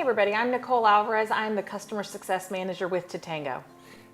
everybody, I'm Nicole Alvarez. I'm the Customer Success Manager with Tatango.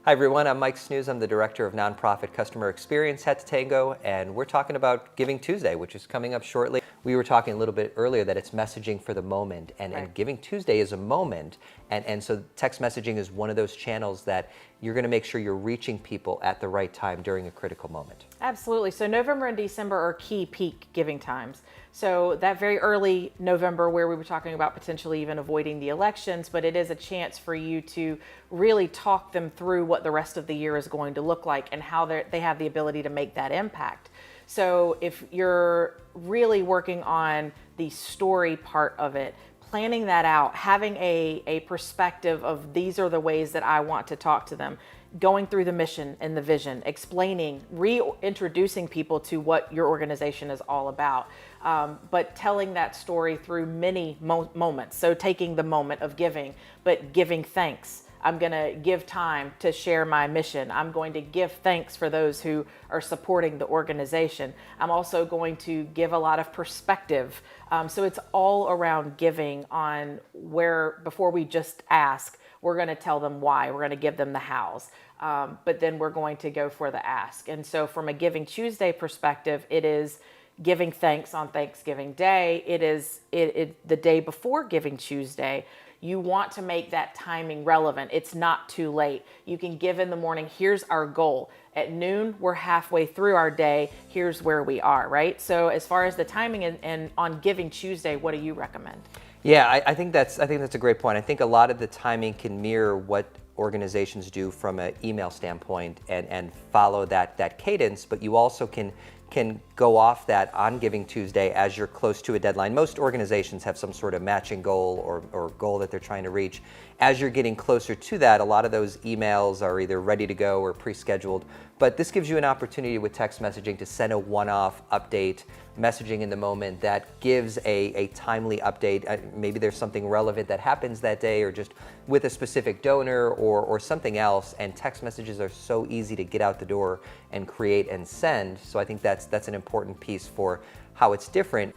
Hi everyone, I'm Mike Snooze. I'm the Director of Nonprofit Customer Experience at Tatango, and we're talking about Giving Tuesday, which is coming up shortly. We were talking a little bit earlier that it's messaging for the moment, and Giving Tuesday is a moment, and so text messaging is one of those channels that you're going to make sure you're reaching people at the right time during a critical moment. Absolutely. So November and December are key peak giving times. So that very early November where we were talking about potentially even avoiding the elections, but it is a chance for you to really talk them through what the rest of the year is going to look like and how they have the ability to make that impact. So if you're really working on the story part of it, planning that out, having a perspective of these are the ways that I want to talk to them, going through the mission and the vision, explaining, reintroducing people to what your organization is all about, but telling that story through many moments. So taking the moment of giving, but giving thanks. I'm going to give time to share my mission. I'm going to give thanks for those who are supporting the organization. I'm also going to give a lot of perspective. So it's all around giving on where, before we just ask, we're going to tell them why. We're going to give them the hows. But then we're going to go for the ask. And so from a Giving Tuesday perspective, it is giving thanks on Thanksgiving Day. It is the day before Giving Tuesday. You want to make that timing relevant. It's not too late. You can give in the morning. Here's our goal. At noon, we're halfway through our day. Here's where we are, right? So as far as the timing and on Giving Tuesday, what do you recommend? Yeah, I think that's a great point. I think a lot of the timing can mirror what organizations do from an email standpoint and follow that cadence, but you also can go off that on Giving Tuesday as you're close to a deadline. Most organizations have some sort of matching goal or goal that they're trying to reach. As you're getting closer to that, a lot of those emails are either ready to go or pre-scheduled, but this gives you an opportunity with text messaging to send a one-off update, messaging in the moment that gives a timely update. Maybe there's something relevant that happens that day or just with a specific donor or something else, and text messages are so easy to get out the door and create and send. So I think that's an important piece for how it's different.